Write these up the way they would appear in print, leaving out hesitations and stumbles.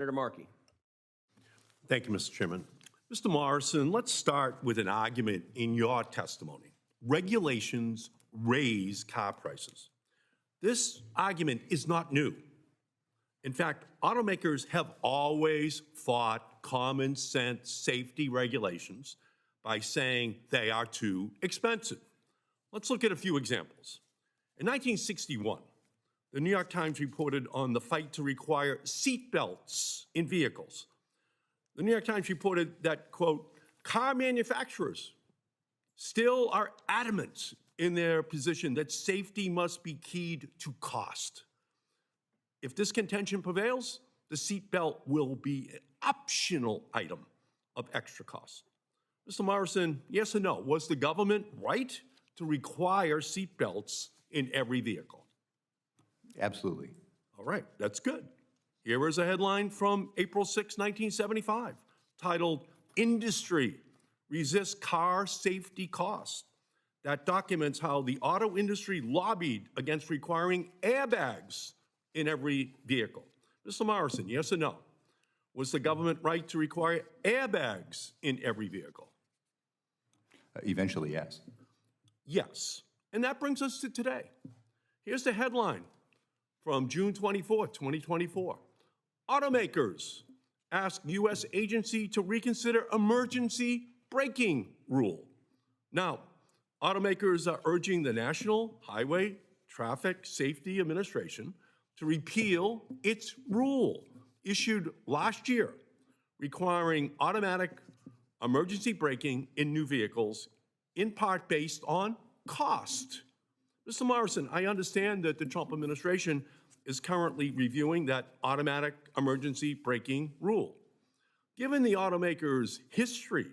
Senator Markey. Thank you, Mr. Chairman. Mr. Morrison, let's start with an argument in your testimony. Regulations raise car prices. This argument is not new. In fact, automakers have always fought common sense safety regulations by saying they are too expensive. Let's look at a few examples. In 1961, the New York Times reported on the fight to require seat belts in vehicles. The New York Times reported that, quote, car manufacturers still are adamant in their position that safety must be keyed to cost. If this contention prevails, the seatbelt will be an optional item of extra cost. Mr. Morrison, yes or no, was the government right to require seatbelts in every vehicle? Absolutely. All right, that's good. Here is a headline from April 6, 1975, titled, Industry Resists Car Safety Costs. That documents how the auto industry lobbied against requiring airbags in every vehicle. Mr. Morrison, yes or no? Was the government right to require airbags in every vehicle? Eventually, yes. Yes. And that brings us to today. Here's the headline from June 24, 2024. Automakers ask U.S. agency to reconsider emergency braking rule. Now, automakers are urging the National Highway Traffic Safety Administration to repeal its rule issued last year requiring automatic emergency braking in new vehicles, in part based on cost. Mr. Morrison, I understand that the Trump administration is currently reviewing that automatic emergency braking rule. Given the automakers' history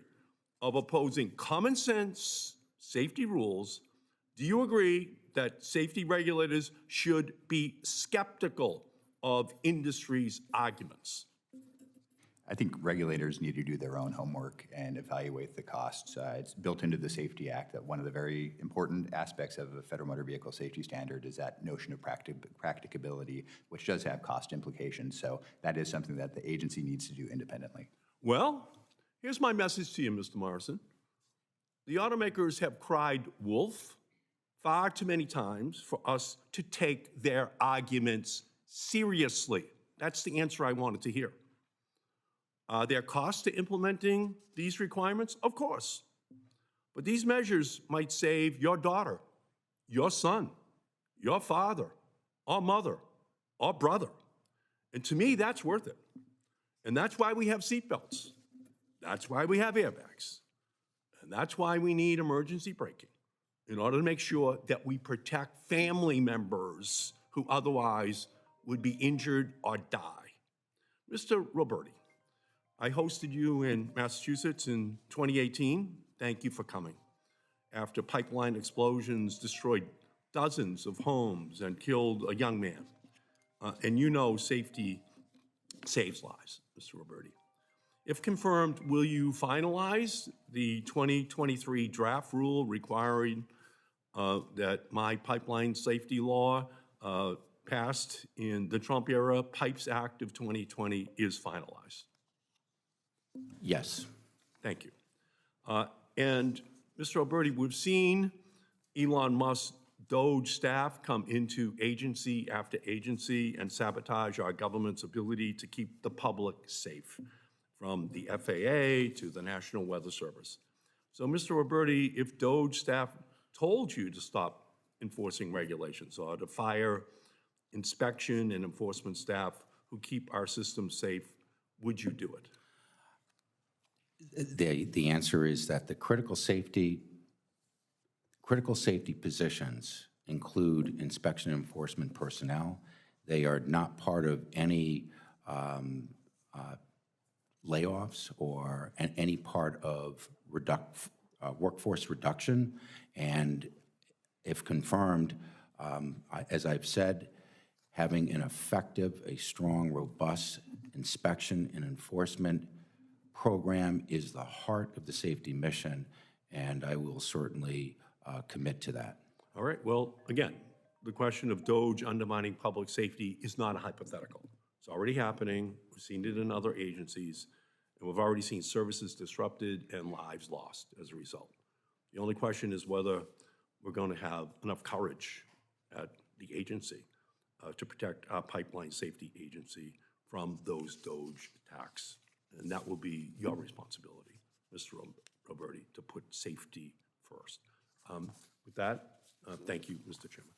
of opposing common sense safety rules, do you agree that safety regulators should be skeptical of industry's arguments? I think regulators need to do their own homework and evaluate the costs. It's built into the Safety Act that one of the very important aspects of a federal motor vehicle safety standard is that notion of practicability, which does have cost implications. So that is something that the agency needs to do independently. Well, here's my message to you, Mr. Morrison. The automakers have cried wolf far too many times for us to take their arguments seriously. That's the answer I wanted to hear. Are there costs to implementing these requirements? Of course. But these measures might save your daughter, your son, your father, or mother, or brother. And to me, that's worth it. And that's why we have seatbelts. That's why we have airbags. And that's why we need emergency braking, in order to make sure that we protect family members who otherwise would be injured or die. Mr. Roberti, I hosted you in Massachusetts in 2018. Thank you for coming. After pipeline explosions destroyed dozens of homes and killed a young man. And you know safety saves lives, Mr. Roberti. If confirmed, will you finalize the 2023 draft rule requiring that my pipeline safety law passed in the Trump era, PIPES Act of 2020, is finalized? Yes. Thank you. And Mr. Alberti, we've seen Elon Musk's DOGE staff come into agency after agency and sabotage our government's ability to keep the public safe, from the FAA to the National Weather Service. So, Mr. Alberti, if DOGE staff told you to stop enforcing regulations or to fire inspection and enforcement staff who keep our system safe, would you do it? The answer is that the critical safety positions include inspection and enforcement personnel. They are not part of any layoffs or any part of workforce reduction. And if confirmed, as I've said, having an effective, a strong, robust inspection and enforcement program is the heart of the safety mission, and I will certainly commit to that. All right. Well, again, the question of DOGE undermining public safety is not a hypothetical. It's already happening. We've seen it in other agencies, and we've already seen services disrupted and lives lost as a result. The only question is whether we're going to have enough courage at the agency to protect our pipeline safety agency from those DOGE attacks. And that will be your responsibility, Mr. Roberti, to put safety first. With that, thank you, Mr. Chairman.